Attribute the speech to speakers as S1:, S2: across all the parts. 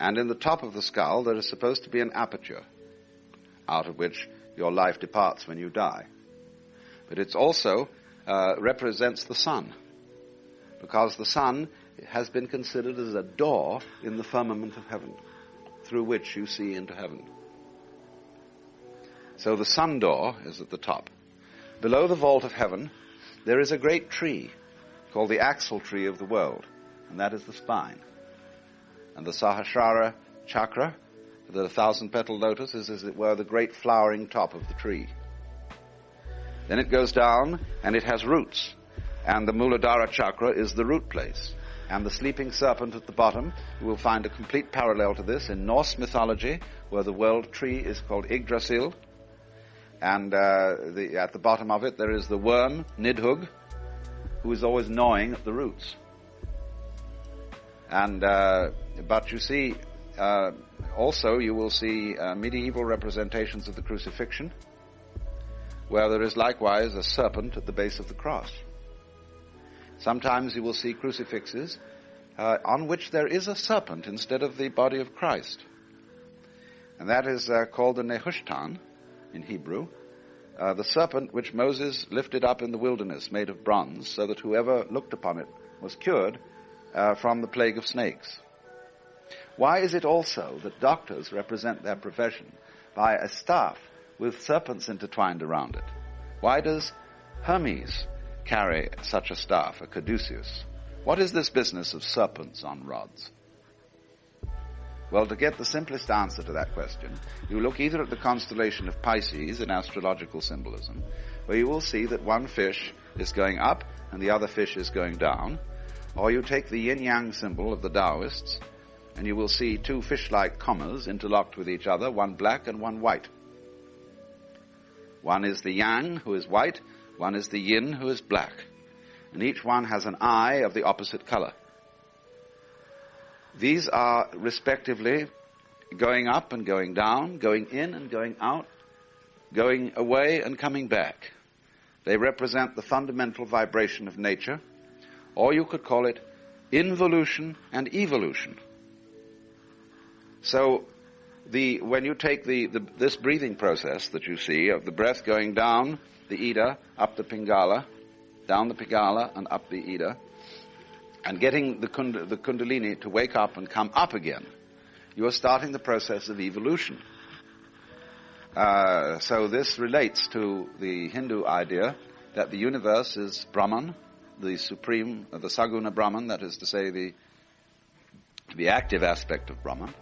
S1: And in the top of the skull there is supposed to be an aperture out of which your life departs when you die. But it also represents the sun, because the sun has been considered as a door in the firmament of heaven, through which you see into heaven. So the sun door is at the top. Below the vault of heaven, there is a great tree called the axle tree of the world, and that is the spine. And the Sahasrara chakra, the 1,000-petal lotus, is, as it were, the great flowering top of the tree. Then it goes down, and it has roots, and the Muladhara chakra is the root place. And the sleeping serpent at the bottom, you will find a complete parallel to this in Norse mythology, where the world tree is called Yggdrasil, and at the bottom of it there is the worm, Nidhugg, who is always gnawing at the roots. And but you see, also you will see medieval representations of the crucifixion, where there is likewise a serpent at the base of the cross. Sometimes you will see crucifixes on which there is a serpent instead of the body of Christ. And that is called the Nehushtan in Hebrew, the serpent which Moses lifted up in the wilderness, made of bronze, so that whoever looked upon it was cured from the plague of snakes. Why is it also that doctors represent their profession by a staff with serpents intertwined around it? Why does Hermes carry such a staff, a caduceus? What is this business of serpents on rods? Well, to get the simplest answer to that question, you look either at the constellation of Pisces in astrological symbolism, where you will see that one fish is going up and the other fish is going down, or you take the yin-yang symbol of the Taoists, and you will see two fish-like commas interlocked with each other, one black and one white. One is the yang, who is white, one is the yin, who is black, and each one has an eye of the opposite color. These are respectively going up and going down, going in and going out, going away and coming back. They represent the fundamental vibration of nature, or you could call it involution and evolution. So when you take this breathing process that you see of the breath going down the Ida, up the Pingala, down the Pingala and up the Ida, and getting the Kundalini to wake up and come up again, you are starting the process of evolution. So this relates to the Hindu idea that the universe is Brahman, the supreme, the Saguna Brahman, that is to say the active aspect of Brahman,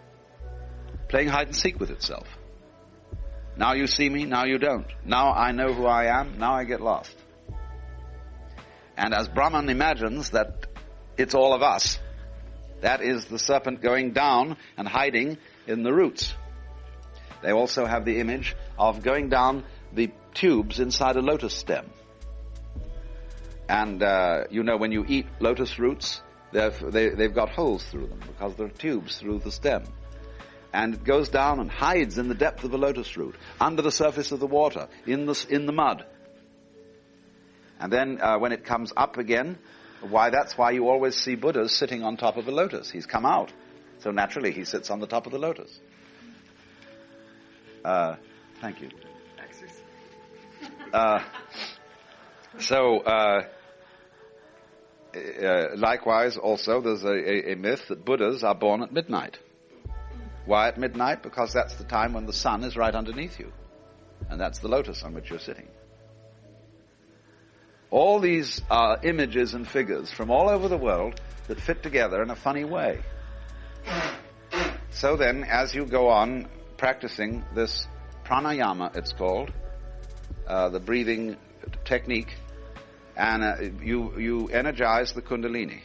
S1: playing hide and seek with itself. Now you see me, now you don't. Now I know who I am, now I get lost. And as Brahman imagines that it's all of us, that is the serpent going down and hiding in the roots. They also have the image of going down the tubes inside a lotus stem. And when you eat lotus roots, they've got holes through them because there are tubes through the stem. And it goes down and hides in the depth of a lotus root, under the surface of the water, in the mud. And then when it comes up again, that's why you always see Buddhas sitting on top of a lotus. He's come out, so naturally he sits on the top of the lotus. Thank you. Likewise, also, there's a myth that Buddhas are born at midnight. Why at midnight? Because that's the time when the sun is right underneath you. And that's the lotus on which you're sitting. All these are images and figures from all over the world that fit together in a funny way. So then, as you go on practicing this pranayama, it's called, the breathing technique, and you energize the kundalini.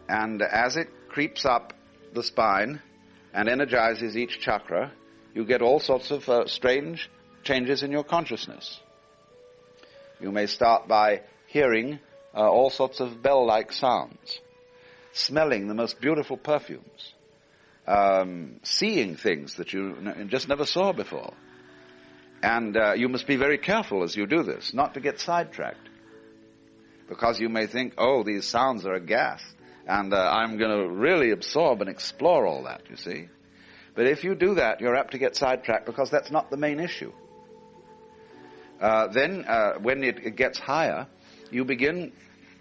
S1: And as it creeps up the spine and energizes each chakra, you get all sorts of strange changes in your consciousness. You may start by hearing all sorts of bell-like sounds, smelling the most beautiful perfumes, seeing things that you just never saw before. And you must be very careful as you do this, not to get sidetracked, because you may think, oh, these sounds are a gas, And I'm going to really absorb and explore all that, you see. But if you do that, you're apt to get sidetracked because that's not the main issue. Then, when it gets higher, you begin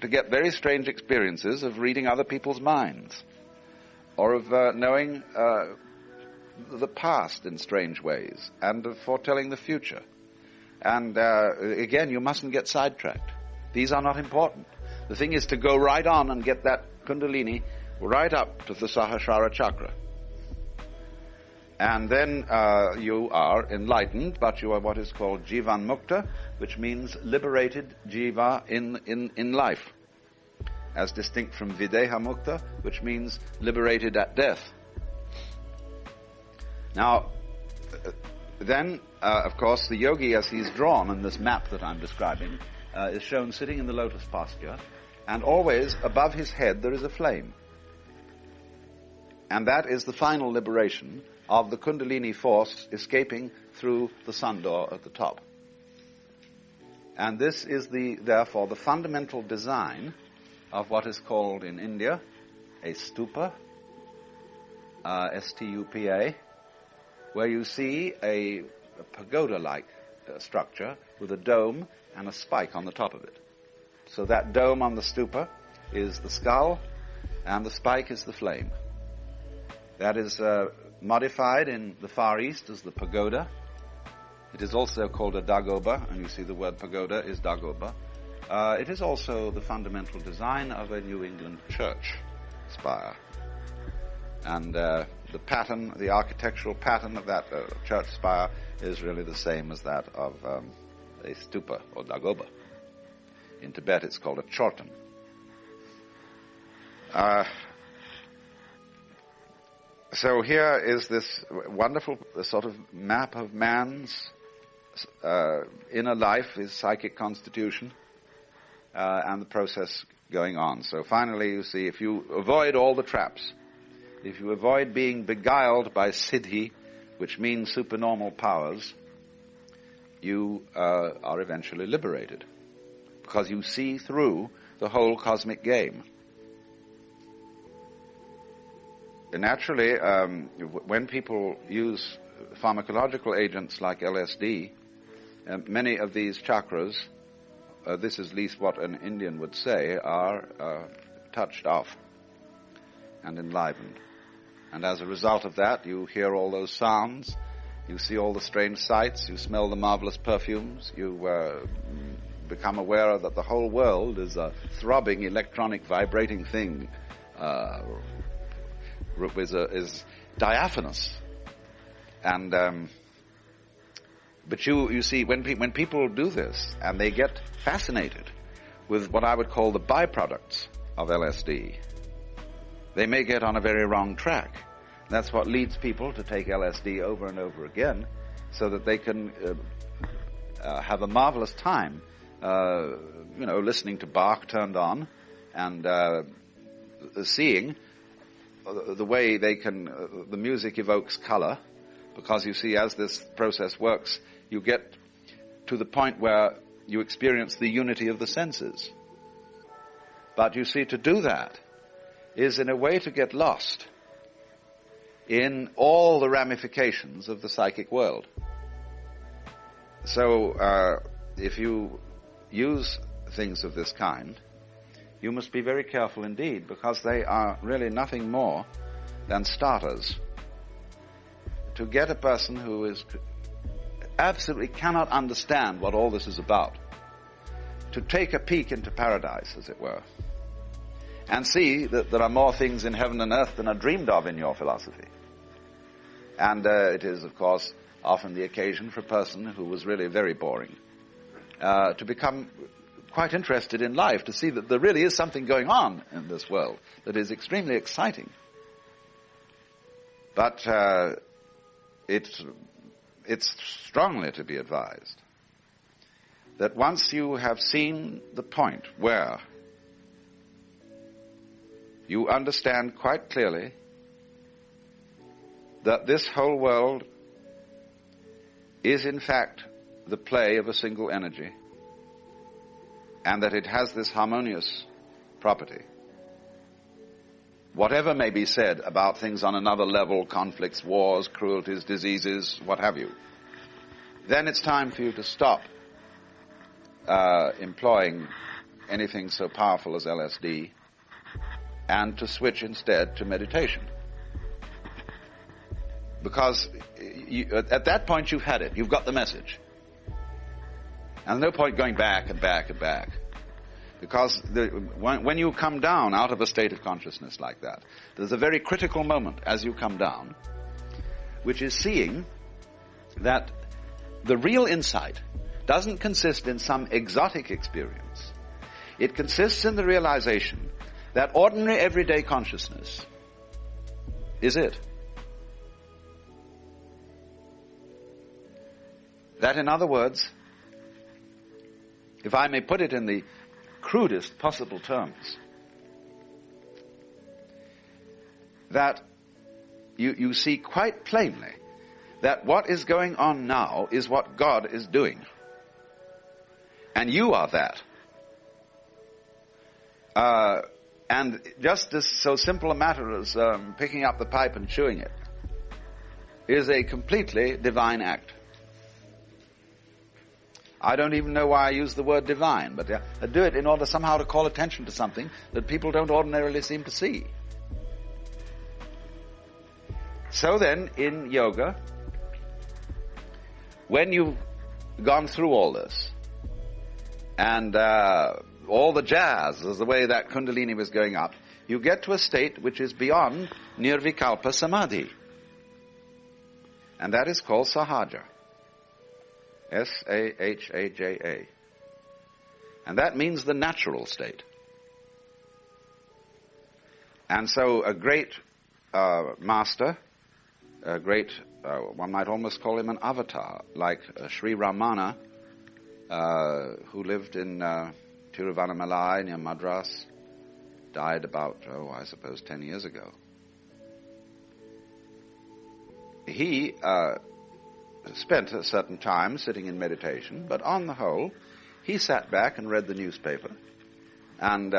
S1: to get very strange experiences of reading other people's minds, or of knowing the past in strange ways, and of foretelling the future. And again, you mustn't get sidetracked. These are not important. The thing is to go right on and get that Kundalini right up to the Sahasrara chakra. And then you are enlightened, but you are what is called Jivan Mukta, which means liberated Jiva in life, as distinct from Videha Mukta, which means liberated at death. Now, then, of course, the yogi, as he's drawn in this map that I'm describing, is shown sitting in the lotus posture, and always above his head there is a flame. And that is the final liberation of the Kundalini force escaping through the sun door at the top. And this is therefore the fundamental design of what is called in India a stupa, S-T-U-P-A, where you see a pagoda-like structure with a dome and a spike on the top of it. So that dome on the stupa is the skull, and the spike is the flame. That is modified in the Far East as the pagoda. It is also called a dagoba, and you see the word pagoda is dagoba. It is also the fundamental design of a New England church spire. And the pattern, the architectural pattern of that church spire is really the same as that of a stupa or dagoba. In Tibet it's called a chorten. So here is this wonderful sort of map of man's inner life, his psychic constitution, and the process going on. So finally, you see, if you avoid all the traps, if you avoid being beguiled by siddhi, which means supernormal powers, you are eventually liberated, because you see through the whole cosmic game. Naturally, when people use pharmacological agents like LSD, many of these chakras, this is at least what an Indian would say, are touched off and enlivened. And as a result of that, you hear all those sounds, you see all the strange sights, you smell the marvelous perfumes, you become aware that the whole world is a throbbing, electronic, vibrating thing, is diaphanous. And but you see, when people do this and they get fascinated with what I would call the byproducts of LSD, they may get on a very wrong track. That's what leads people to take LSD over and over again, so that they can have a marvelous time, listening to Bach turned on and seeing the way the music evokes color, because you see, as this process works, you get to the point where you experience the unity of the senses. But you see, to do that is in a way to get lost in all the ramifications of the psychic world. So if you use things of this kind, you must be very careful indeed, because they are really nothing more than starters to get a person who absolutely cannot understand what all this is about to take a peek into paradise, as it were, and see that there are more things in heaven and earth than are dreamed of in your philosophy. And it is, of course, often the occasion for a person who was really very boring to become quite interested in life, to see that there really is something going on in this world that is extremely exciting. But it's strongly to be advised that once you have seen the point where you understand quite clearly that this whole world is in fact the play of a single energy, and that it has this harmonious property, whatever may be said about things on another level, conflicts, wars, cruelties, diseases, what have you, then it's time for you to stop employing anything so powerful as LSD and to switch instead to meditation. Because at that point you've had it. You've got the message. And there's no point going back and back and back. Because when you come down out of a state of consciousness like that, there's a very critical moment as you come down, which is seeing that the real insight doesn't consist in some exotic experience. It consists in the realization that ordinary everyday consciousness is it. That, in other words, if I may put it in the crudest possible terms, that you see quite plainly that what is going on now is what God is doing. And you are that. And just as so simple a matter as picking up the pipe and chewing it is a completely divine act. I don't even know why I use the word divine, but I do it in order somehow to call attention to something that people don't ordinarily seem to see. So then, in yoga, when you've gone through all this, and all the jazz is the way that Kundalini was going up, you get to a state which is beyond Nirvikalpa Samadhi. And that is called Sahaja. S-A-H-A-J-A. And that means the natural state. And so a great master, a great, one might almost call him an avatar, like Sri Ramana, who lived in Tiruvannamalai near Madras, died about, I suppose 10 years ago. He spent a certain time sitting in meditation, but on the whole, he sat back and read the newspaper, and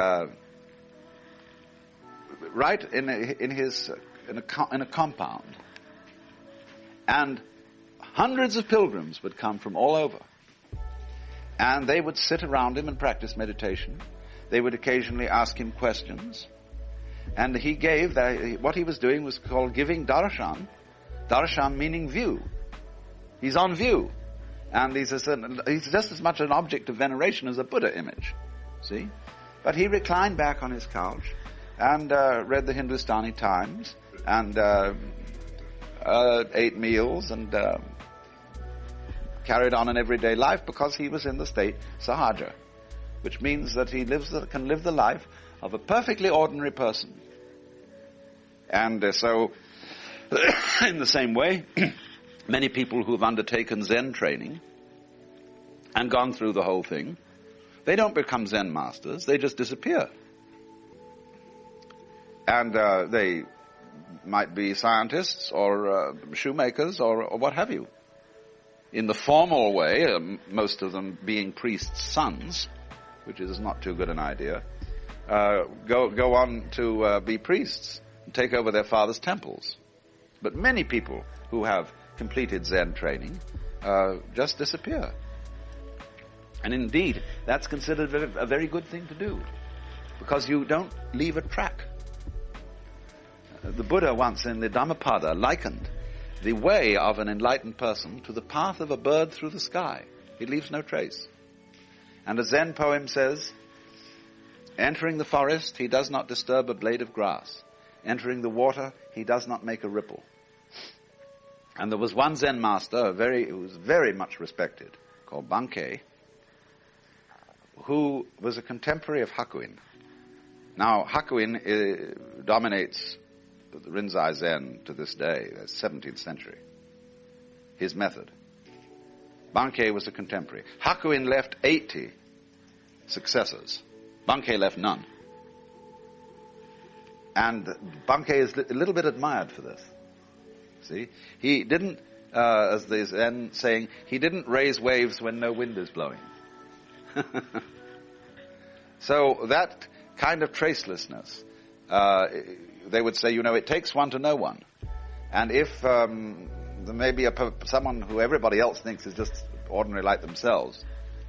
S1: right in a compound, and hundreds of pilgrims would come from all over, and they would sit around him and practice meditation. They would occasionally ask him questions, and he gave what he was doing was called giving darshan. Darshan meaning view. He's on view. And he's just as much an object of veneration as a Buddha image. See? But he reclined back on his couch and read the Hindustani Times and ate meals and carried on an everyday life because he was in the state Sahaja, which means that he can live the life of a perfectly ordinary person. And so, in the same way, many people who have undertaken Zen training and gone through the whole thing, they don't become Zen masters, they just disappear. And they might be scientists or shoemakers or what have you. In the formal way, most of them being priests' sons, which is not too good an idea, go on to be priests and take over their father's temples. But many people who have completed Zen training just disappear. And indeed, that's considered a very good thing to do, because you don't leave a track. The Buddha once in the Dhammapada likened the way of an enlightened person to the path of a bird through the sky. It leaves no trace. And a Zen poem says, entering the forest, he does not disturb a blade of grass. Entering the water, he does not make a ripple. And there was one Zen master, who was very much respected, called Bankei, who was a contemporary of Hakuin. Now, Hakuin dominates the Rinzai Zen to this day, the 17th century. His method. Bankei was a contemporary. Hakuin left 80 successors. Bankei left none. And Bankei is a little bit admired for this. See? He didn't, as the Zen saying, he didn't raise waves when no wind is blowing. So that kind of tracelessness they would say, it takes one to know one. And if there may be someone who everybody else thinks is just ordinary like themselves,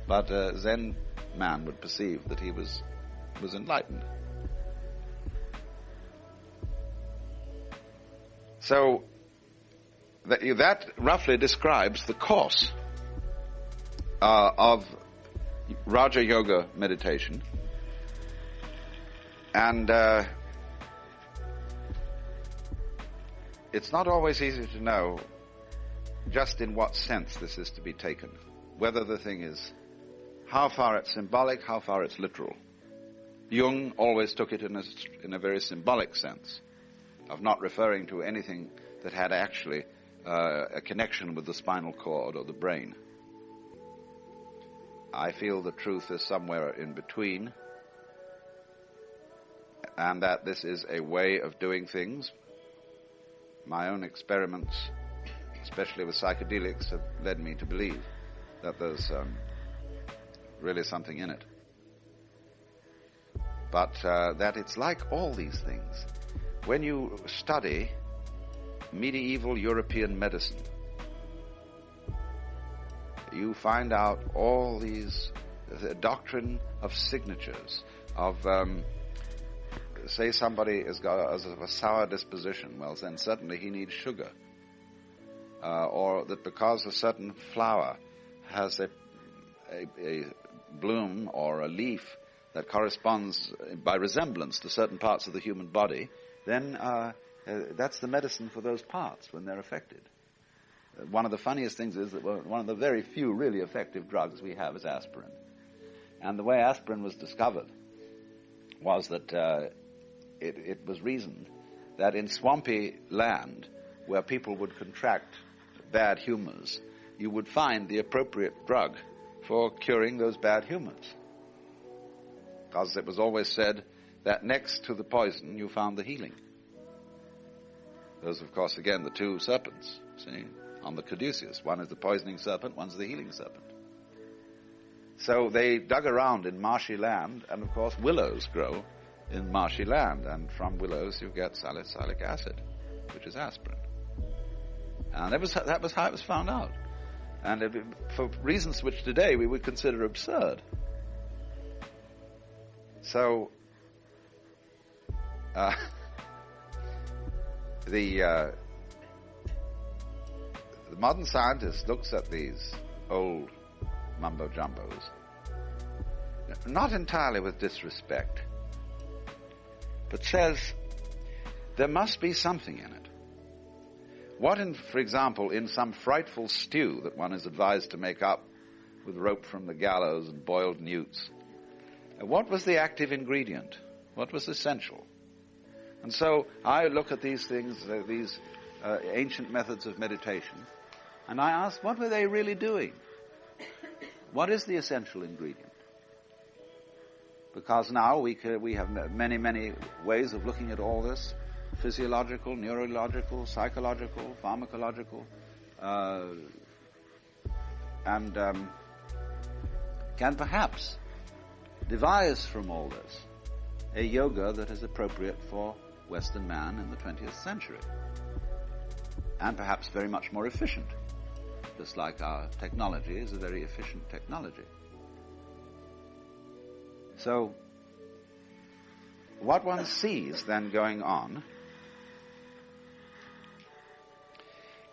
S1: but a Zen man would perceive that he was enlightened. So that roughly describes the course of Raja Yoga meditation. And it's not always easy to know just in what sense this is to be taken, whether the thing is how far it's symbolic, how far it's literal. Jung always took it in a very symbolic sense, of not referring to anything that had actually a connection with the spinal cord or the brain. I feel the truth is somewhere in between, and that this is a way of doing things. My own experiments, especially with psychedelics, have led me to believe that there's really something in it. But that it's like all these things. When you study medieval European medicine, you find out all these, the doctrine of signatures, of, say somebody has got a sour disposition, well then certainly he needs sugar. Or that because a certain flower has a bloom or a leaf that corresponds by resemblance to certain parts of the human body, then that's the medicine for those parts when they're affected. One of the funniest things is that one of the very few really effective drugs we have is aspirin. And the way aspirin was discovered was that it was reasoned that in swampy land where people would contract bad humors, you would find the appropriate drug for curing those bad humors. Because it was always said that next to the poison you found the healing. Those, of course, again, the two serpents, see, on the caduceus. One is the poisoning serpent, one's the healing serpent. So they dug around in marshy land, and of course willows grow in marshy land, and from willows you get salicylic acid, which is aspirin. And that was how it was found out. And for reasons which today we would consider absurd. So, the modern scientist looks at these old mumbo-jumbos, not entirely with disrespect, but says there must be something in it. What, for example, in some frightful stew that one is advised to make up with rope from the gallows and boiled newts, what was the active ingredient? What was essential? And so I look at these things, these ancient methods of meditation, and I ask, what were they really doing? What is the essential ingredient? Because now we have many, many ways of looking at all this: physiological, neurological, psychological, pharmacological, and can perhaps devise from all this a yoga that is appropriate for Western man in the 20th century, and perhaps very much more efficient, just like our technology is a very efficient technology. So what one sees then going on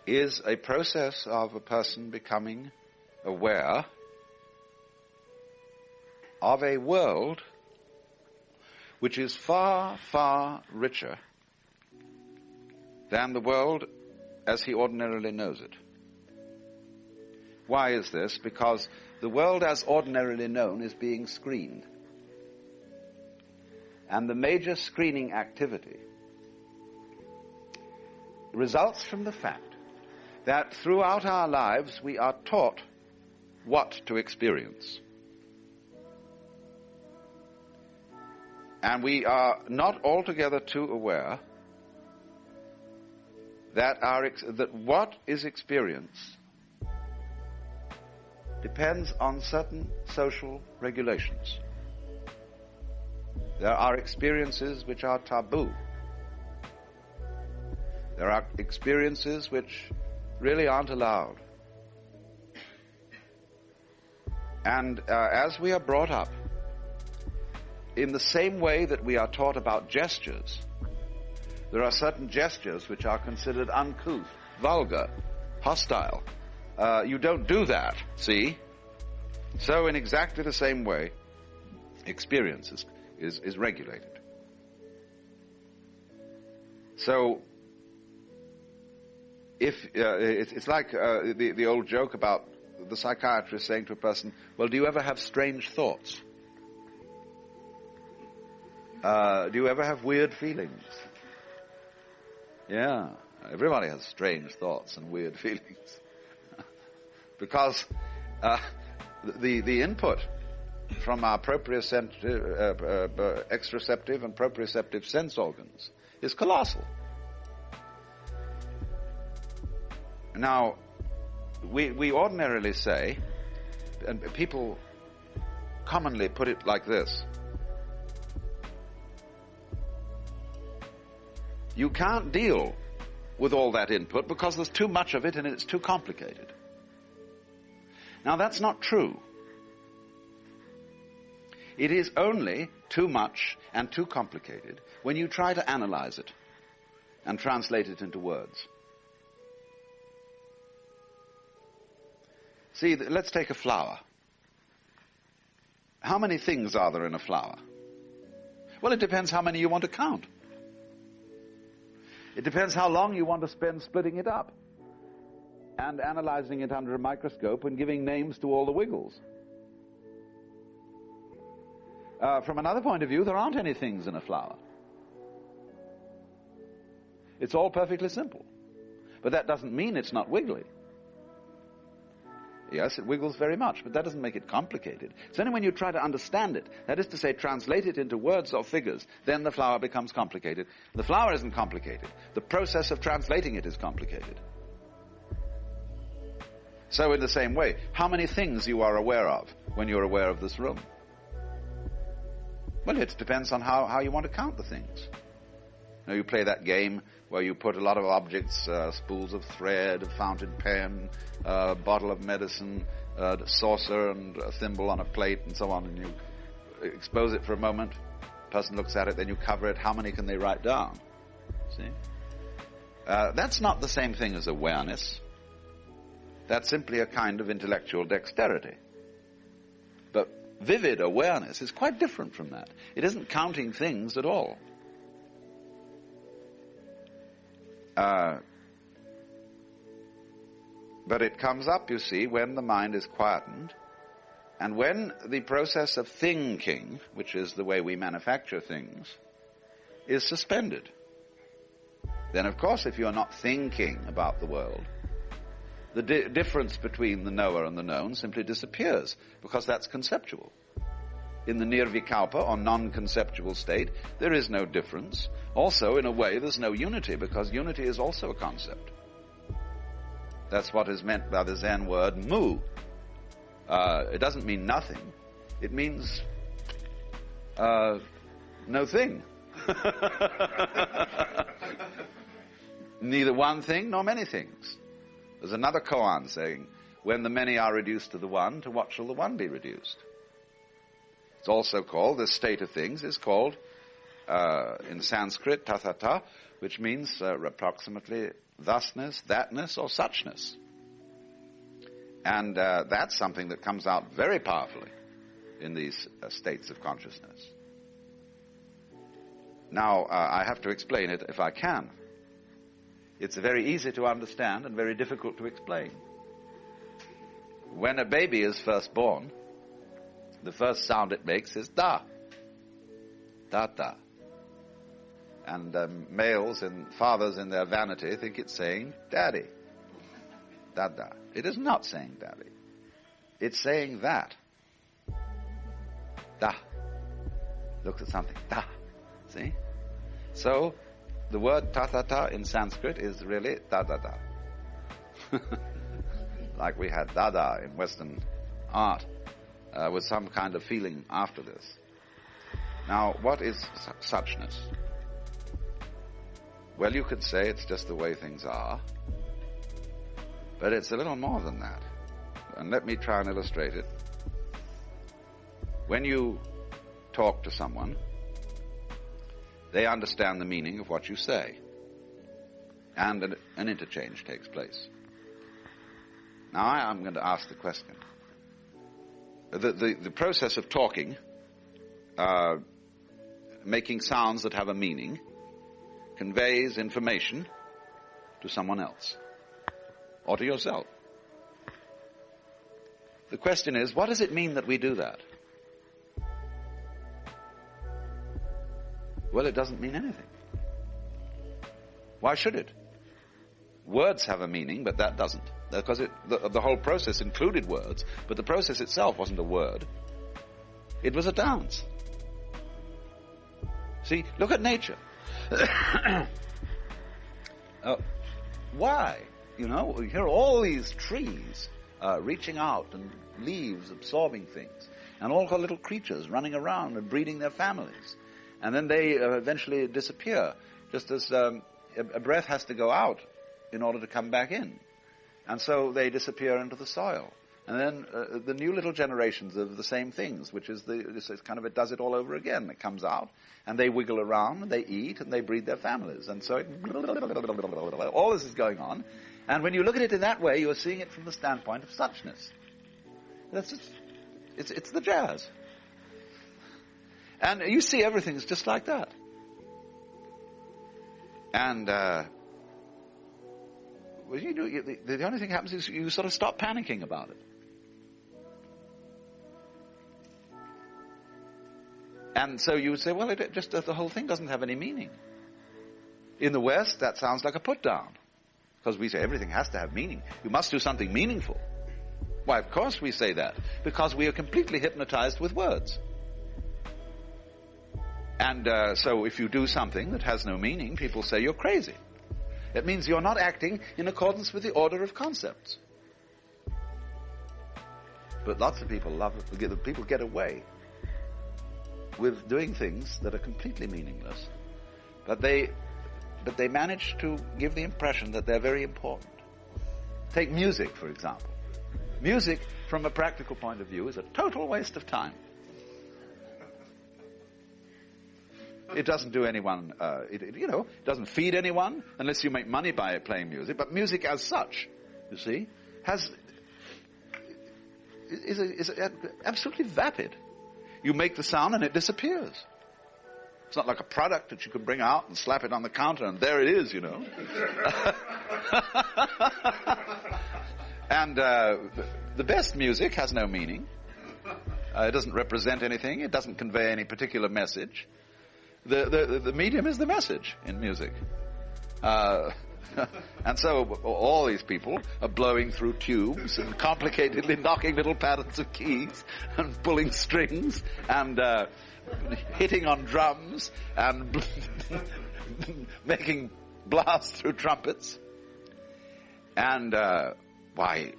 S1: is a process of a person becoming aware of a world which is far, far richer than the world as he ordinarily knows it. Why is this? Because the world as ordinarily known is being screened. And the major screening activity results from the fact that throughout our lives we are taught what to experience. And we are not altogether too aware that what is experienced depends on certain social regulations. There are experiences which are taboo, There are experiences which really aren't allowed. And as we are brought up, in the same way that we are taught about gestures, there are certain gestures which are considered uncouth, vulgar, hostile. You don't do that, see? So in exactly the same way, experience is regulated. So, if it's like the old joke about the psychiatrist saying to a person, well, do you ever have strange thoughts? Do you ever have weird feelings? Yeah, everybody has strange thoughts and weird feelings. Because the input from our extraceptive and proprioceptive sense organs is colossal. Now, we ordinarily say, and people commonly put it like this: you can't deal with all that input because there's too much of it and it's too complicated. Now, that's not true. It is only too much and too complicated when you try to analyze it and translate it into words. See, let's take a flower. How many things are there in a flower? Well, it depends how many you want to count. It depends how long you want to spend splitting it up and analyzing it under a microscope and giving names to all the wiggles. From another point of view, there aren't any things in a flower. It's all perfectly simple. But that doesn't mean it's not wiggly. Yes, it wiggles very much, but that doesn't make it complicated. It's only when you try to understand it, that is to say, translate it into words or figures, then the flower becomes complicated. The flower isn't complicated. The process of translating it is complicated. So in the same way, how many things you are aware of when you're aware of this room? Well, it depends on how you want to count the things. You play that game where you put a lot of objects, spools of thread, a fountain pen, a bottle of medicine, a saucer and a thimble on a plate and so on, and you expose it for a moment. The person looks at it, then you cover it. How many can they write down? See? That's not the same thing as awareness. That's simply a kind of intellectual dexterity. But vivid awareness is quite different from that. It isn't counting things at all. But it comes up, you see, when the mind is quietened, and when the process of thinking, which is the way we manufacture things, is suspended. Then, of course, if you are not thinking about the world, the difference between the knower and the known simply disappears, because that's conceptual. In the nirvikalpa, or non-conceptual state, there is no difference. Also, in a way, there's no unity, because unity is also a concept. That's what is meant by the Zen word mu. It doesn't mean nothing. It means no thing. Neither one thing nor many things. There's another koan saying, when the many are reduced to the one, to what shall the one be reduced? It's also called, this state of things is called, in Sanskrit, tathata, which means approximately thusness, thatness, or suchness. And that's something that comes out very powerfully in these states of consciousness. Now, I have to explain it if I can. It's very easy to understand and very difficult to explain. When a baby is first born, the first sound it makes is da. Da-da. And males and fathers in their vanity think it's saying daddy. Da-da. It is not saying daddy. It's saying that. Da. Looks at something. Da. See? So, the word tathata in Sanskrit is really da-da-da. Like we had dada in Western art, with some kind of feeling after this. Now, what is suchness? Well, you could say it's just the way things are, but it's a little more than that. And let me try and illustrate it. When you talk to someone, they understand the meaning of what you say, and an interchange takes place. Now I'm going to ask the question. The process of talking, making sounds that have a meaning, conveys information to someone else or to yourself. The question is, what does it mean that we do that? Well, it doesn't mean anything. Why should it? Words have a meaning, but that doesn't. Because the whole process included words, but the process itself wasn't a word. It was a dance. See, look at nature. Why? You know, you hear all these trees reaching out and leaves absorbing things, and all the little creatures running around and breeding their families. And then they eventually disappear, just as a breath has to go out in order to come back in. And so they disappear into the soil. And then the new little generations of the same things, which is it does it all over again. It comes out, and they wiggle around, and they eat, and they breed their families. And so all this is going on. And when you look at it in that way, you're seeing it from the standpoint of suchness. It's the jazz. And you see everything's just like that. And the only thing happens is you sort of stop panicking about it. And so you would say, well, the whole thing doesn't have any meaning. In the West, that sounds like a put down. Because we say everything has to have meaning. You must do something meaningful. Why, of course we say that. Because we are completely hypnotized with words. And so if you do something that has no meaning, people say you're crazy. It means you're not acting in accordance with the order of concepts. But lots of people people get away with doing things that are completely meaningless. But they manage to give the impression that they're very important. Take music, for example. Music, from a practical point of view, is a total waste of time. It doesn't do anyone, it doesn't feed anyone unless you make money by playing music. But music as such, you see, is absolutely vapid. You make the sound and it disappears. It's not like a product that you can bring out and slap it on the counter and there it is, you know. And the best music has no meaning. It doesn't represent anything. It doesn't convey any particular message. The medium is the message in music. And so all these people are blowing through tubes and complicatedly knocking little patterns of keys and pulling strings and hitting on drums and making blasts through trumpets. And why,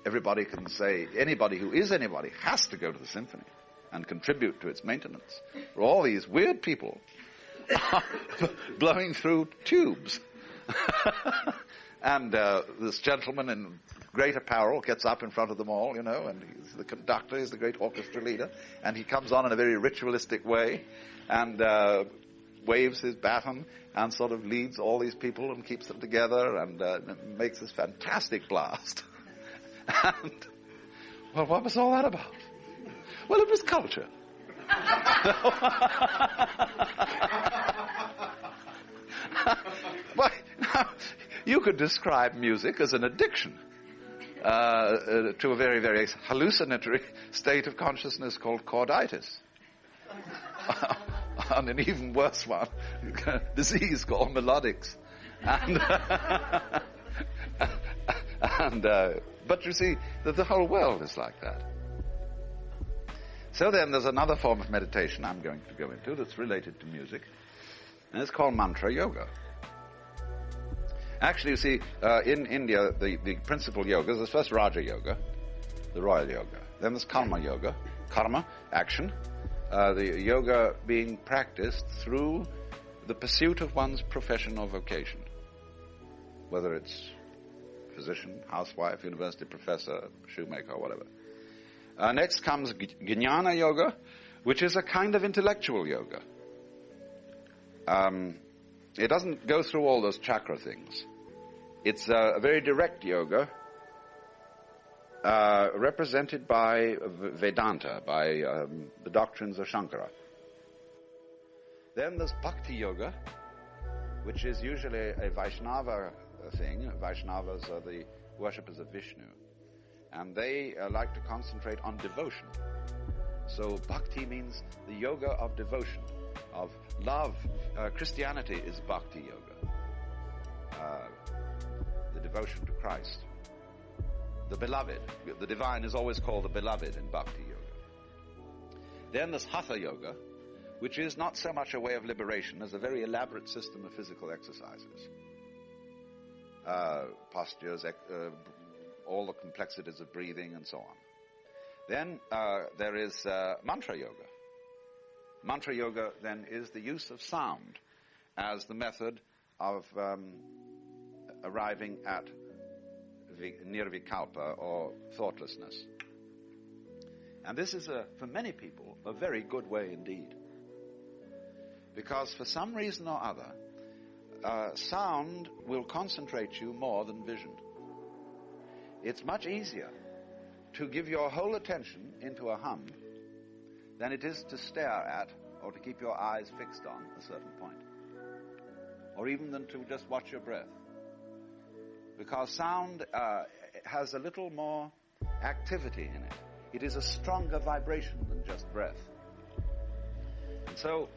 S1: everybody can say, anybody who is anybody has to go to the symphony and contribute to its maintenance. For all these weird people blowing through tubes. And this gentleman in great apparel gets up in front of them all, you know, and he's the conductor, he's the great orchestra leader, and he comes on in a very ritualistic way and waves his baton and sort of leads all these people and keeps them together and makes this fantastic blast. And, well, what was all that about? Well, it was culture. Well, now, you could describe music as an addiction to a very, very hallucinatory state of consciousness called chorditis. And an even worse one, disease called melodics. But you see, the whole world is like that. So then there's another form of meditation I'm going to go into that's related to music, and it's called mantra yoga. Actually, you see, in India, the principal yogas, there's first Raja Yoga, the royal yoga. Then there's Karma Yoga, karma, action. The yoga being practiced through the pursuit of one's profession or vocation, whether it's physician, housewife, university professor, shoemaker, or whatever. Next comes Jnana Yoga, which is a kind of intellectual yoga. It doesn't go through all those chakra things. It's a very direct yoga, represented by Vedanta, by the doctrines of Shankara. Then there's Bhakti Yoga, which is usually a Vaishnava thing. Vaishnavas are the worshippers of Vishnu. And they like to concentrate on devotion. So Bhakti means the yoga of devotion, of love. Christianity is Bhakti Yoga, the devotion to Christ. The beloved. The divine is always called the beloved in Bhakti Yoga. Then there's Hatha Yoga, which is not so much a way of liberation as a very elaborate system of physical exercises. Postures, all the complexities of breathing and so on. Then there is Mantra Yoga. Mantra Yoga then is the use of sound as the method of arriving at nirvikalpa, or thoughtlessness. And this is, for many people, a very good way indeed. Because for some reason or other, sound will concentrate you more than vision. It's much easier to give your whole attention into a hum than it is to stare at or to keep your eyes fixed on a certain point. Or even than to just watch your breath. Because sound has a little more activity in it. It is a stronger vibration than just breath. And so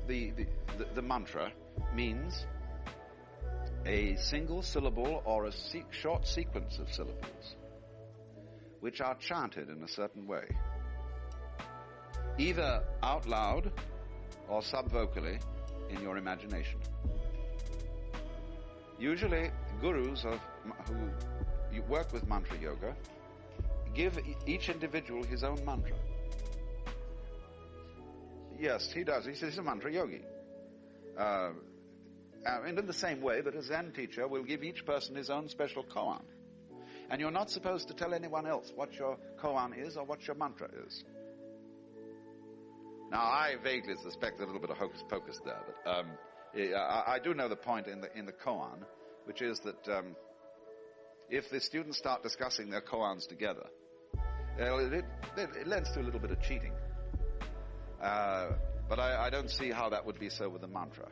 S1: the mantra means a single syllable or a short sequence of syllables which are chanted in a certain way, either out loud or subvocally in your imagination. Usually gurus who work with mantra yoga give each individual his own mantra. Yes, he does. He's a mantra yogi. And in the same way that a Zen teacher will give each person his own special koan. And you're not supposed to tell anyone else what your koan is or what your mantra is. Now, I vaguely suspect a little bit of hocus pocus there, but I do know the point in the koan, which is that if the students start discussing their koans together, it lends to a little bit of cheating. But I don't see how that would be so with the mantra.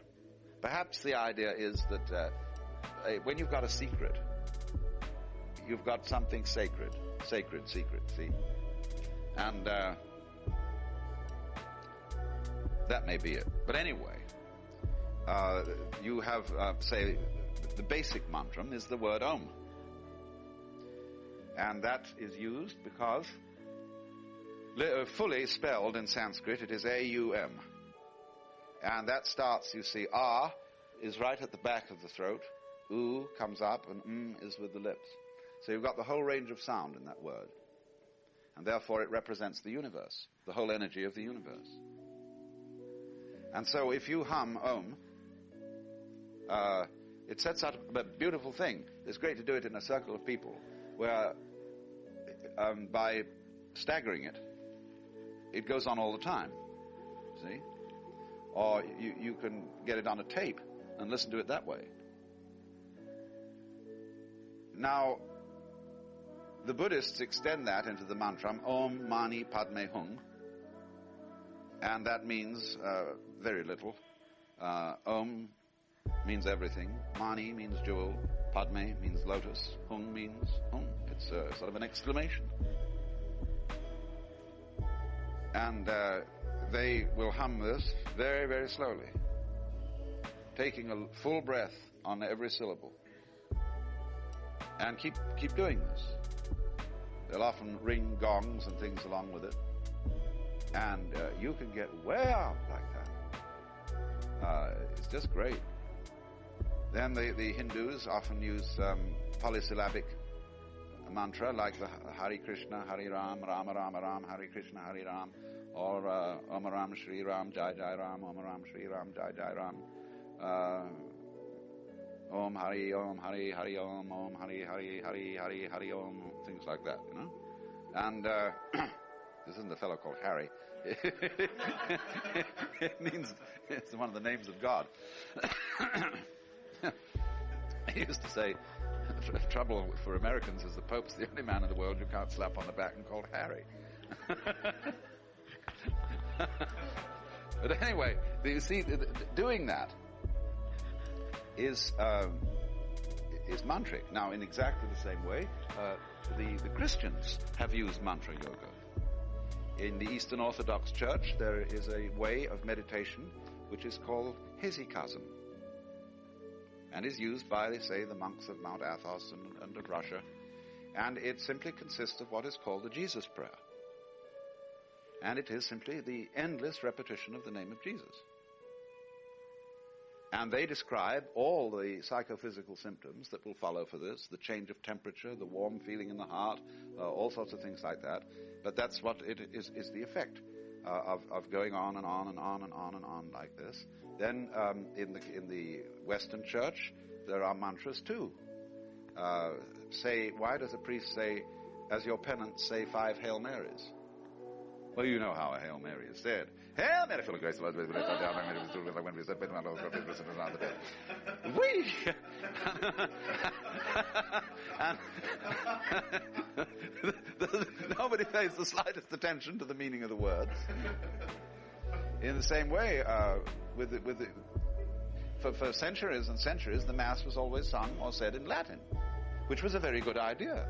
S1: Perhaps the idea is that when you've got a secret, you've got something sacred, secret, see? And that may be it. But anyway, you have, say, the basic mantra is the word Om. And that is used because, fully spelled in Sanskrit, it is A-U-M. And that starts, you see, Ah is right at the back of the throat, U comes up, and is with the lips. So you've got the whole range of sound in that word. And therefore it represents the universe, the whole energy of the universe. And so if you hum Om, it sets out a beautiful thing. It's great to do it in a circle of people, where by staggering it, it goes on all the time, see? Or you can get it on a tape and listen to it that way. Now, the Buddhists extend that into the mantra, Om Mani Padme Hum, and that means very little. Om means everything, Mani means jewel, Padme means lotus, Hum means Hum. It's sort of an exclamation. And they will hum this very, very slowly, taking a full breath on every syllable. And keep doing this. They'll often ring gongs and things along with it. And you can get way out like that. It's just great. Then the Hindus often use polysyllabic mantra like the Hare Krishna, Hare Ram, Rama Rama Ram, Hare Krishna, Hare Ram, or Om Ram Shri Ram, Jai Jai Ram, Om Ram Shri Ram, Jai Jai Ram, Om Hare Om, Hare Hare Om, Om Hare Hare Hare Hare Hare Om, things like that, you know. And this isn't a fellow called Harry. It means it's one of the names of God. He used to say, trouble for Americans is the Pope's the only man in the world you can't slap on the back and call Harry. But anyway, you see, doing that is mantric. Now, in exactly the same way, the Christians have used mantra yoga. In the Eastern Orthodox Church, there is a way of meditation which is called hesychasm, and is used by, they say, the monks of Mount Athos and of Russia. And it simply consists of what is called the Jesus prayer. And it is simply the endless repetition of the name of Jesus. And they describe all the psychophysical symptoms that will follow for this, the change of temperature, the warm feeling in the heart, all sorts of things like that. But that's what it is the effect of going on and on and on and on and on like this. Then in the Western Church, there are mantras too. Why does a priest say, as your penance, say 5 Hail Marys? Well, you know how a Hail Mary is said. Hail Mary, full of grace, the Lord is with thee. Nobody pays the slightest attention to the meaning of the words. In the same way, for centuries and centuries, the Mass was always sung or said in Latin, which was a very good idea,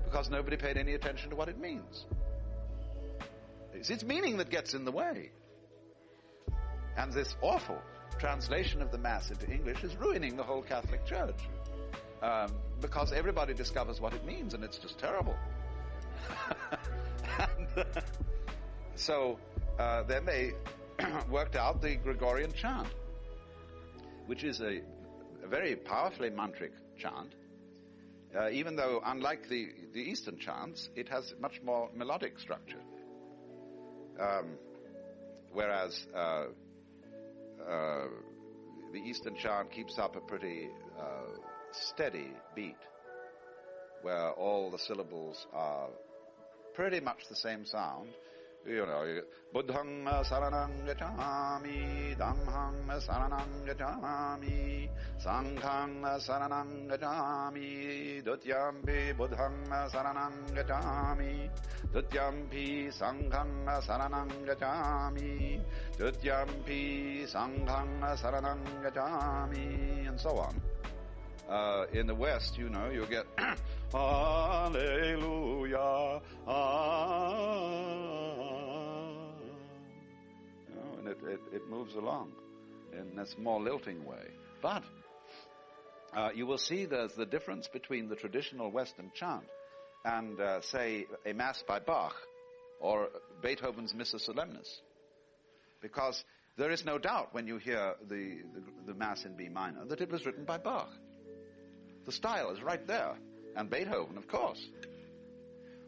S1: because nobody paid any attention to what it means. It's its meaning that gets in the way. And this awful translation of the Mass into English is ruining the whole Catholic Church. Because everybody discovers what it means, and it's just terrible. So then they worked out the Gregorian chant, which is a very powerfully mantric chant, even though, unlike the Eastern chants, it has much more melodic structure. Whereas the Eastern chant keeps up a pretty steady beat, where all the syllables are pretty much the same sound. You know, Buddhang saranang gacchami, Dhammang saranang gacchami, Sanghang saranang gacchami, Dutyampi Buddhang saranang gacchami, Dutyampi Sanghang saranang gacchami, Dutyampi Sanghang saranang gacchami, and so on. In the West, you know, you get Hallelujah, and it moves along in this more lilting way. But you will see there's the difference between the traditional Western chant and, say, a Mass by Bach or Beethoven's Missa Solemnis. Because there is no doubt when you hear the Mass in B minor that it was written by Bach. The style is right there. And Beethoven, of course.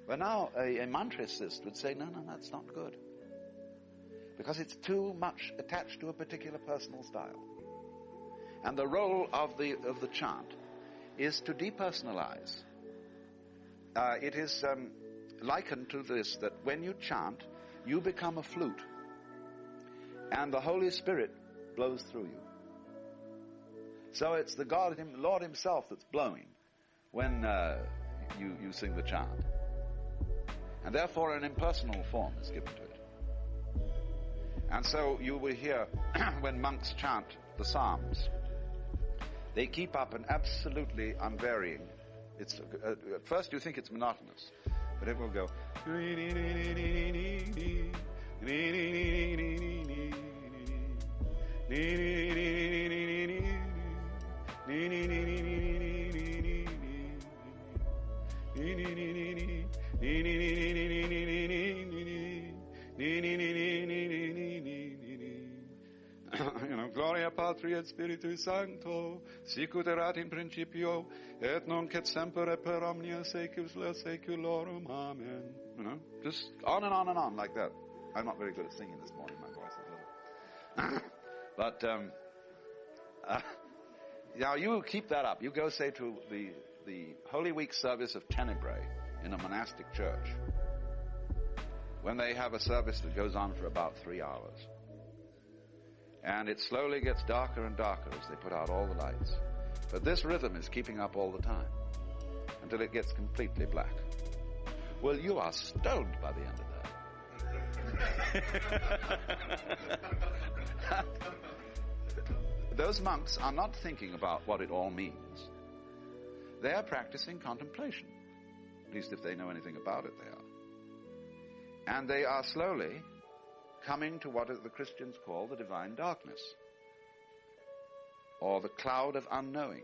S1: But now a mantricist would say, no, that's not good. Because it's too much attached to a particular personal style. And the role of the chant is to depersonalize. It is likened to this, that when you chant, you become a flute. And the Holy Spirit blows through you. So it's the Lord Himself that's blowing when you sing the chant. And therefore an impersonal form is given to it. And so you will hear when monks chant the Psalms, they keep up an absolutely unvarying, it's at first you think it's monotonous, but it will go Gloria Patri Patri et Spiritus Sancto, sicut erat in principio, et nunc et semper et per omnia saecula saeculorum. Amen. You know, just on and on and on like that. I'm not very good at singing this morning. My voice is a little. But now you keep that up. You go, say, to the Holy Week service of Tenebrae in a monastic church, when they have a service that goes on for about 3 hours. And it slowly gets darker and darker as they put out all the lights. But this rhythm is keeping up all the time until it gets completely black. Well, you are stoned by the end of that. Those monks are not thinking about what it all means. They are practicing contemplation. At least if they know anything about it, they are. And they are slowly coming to what the Christians call the divine darkness, or the cloud of unknowing.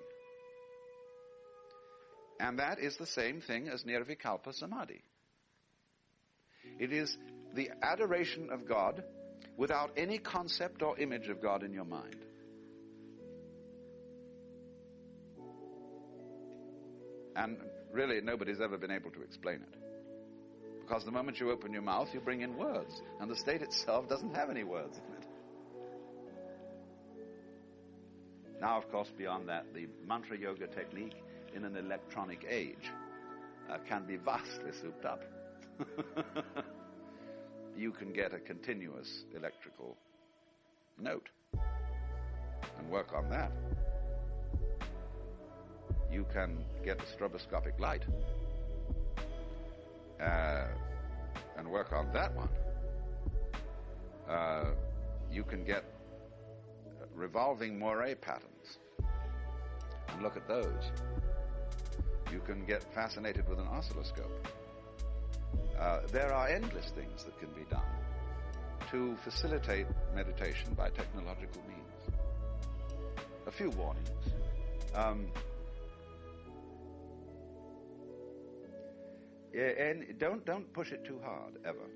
S1: And that is the same thing as nirvikalpa samadhi. It is the adoration of God without any concept or image of God in your mind. And really, nobody's ever been able to explain it. Because the moment you open your mouth, you bring in words. And the state itself doesn't have any words in it. Now, of course, beyond that, the mantra yoga technique in an electronic age can be vastly souped up. You can get a continuous electrical note and work on that. You can get a stroboscopic light and work on that one. You can get revolving moire patterns and look at those. You can get fascinated with an oscilloscope. There are endless things that can be done to facilitate meditation by technological means. A few warnings. And don't push it too hard, ever.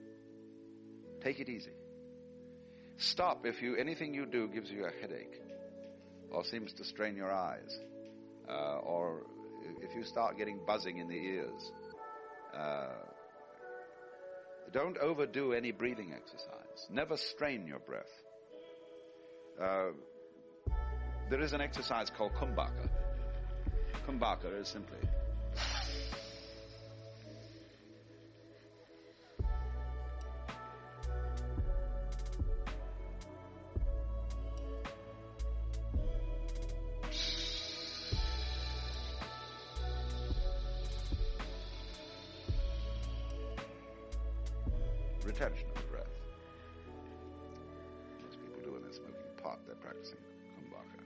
S1: Take it easy. Stop if anything you do gives you a headache, or seems to strain your eyes, or if you start getting buzzing in the ears. Don't overdo any breathing exercise. Never strain your breath. There is an exercise called kumbhaka. Kumbhaka is simply retention of the breath. Most people do when they're smoking pot, they're practicing kumbhaka.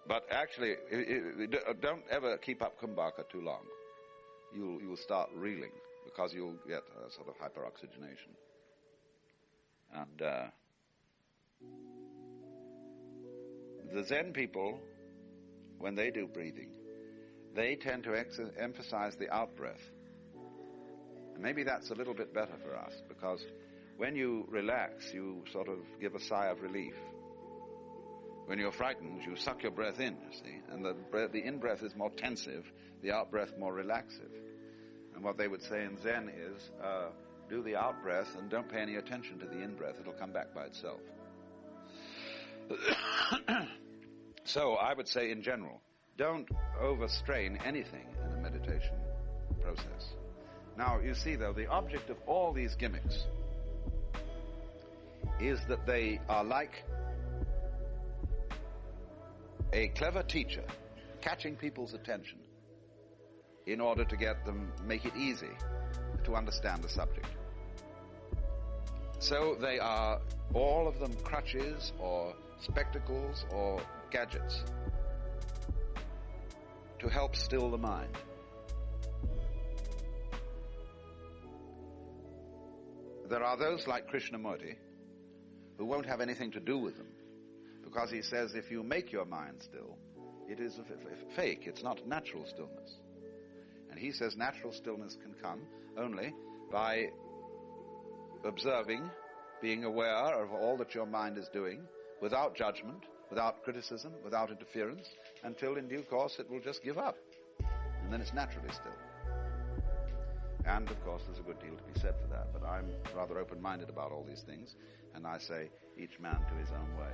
S1: But actually, don't ever keep up kumbhaka too long. You'll start reeling because you'll get a sort of hyperoxygenation. And the Zen people, when they do breathing, they tend to emphasize the out-breath. And maybe that's a little bit better for us, because when you relax, you sort of give a sigh of relief. When you're frightened, you suck your breath in, you see, and the in-breath is more tensive, the out-breath more relaxive. And what they would say in Zen is, do the out-breath and don't pay any attention to the in-breath. It'll come back by itself. So I would say in general, don't overstrain anything in a meditation process. Now, you see, though, the object of all these gimmicks is that they are like a clever teacher catching people's attention in order to make it easy to understand the subject. So they are, all of them, crutches or spectacles or gadgets to help still the mind. There are those like Krishnamurti who won't have anything to do with them, because he says if you make your mind still, it is fake, it's not natural stillness. And he says natural stillness can come only by observing, being aware of all that your mind is doing, without judgment, without criticism, without interference, until in due course it will just give up. And then it's naturally still. And, of course, there's a good deal to be said for that. But I'm rather open-minded about all these things, and I say each man to his own way.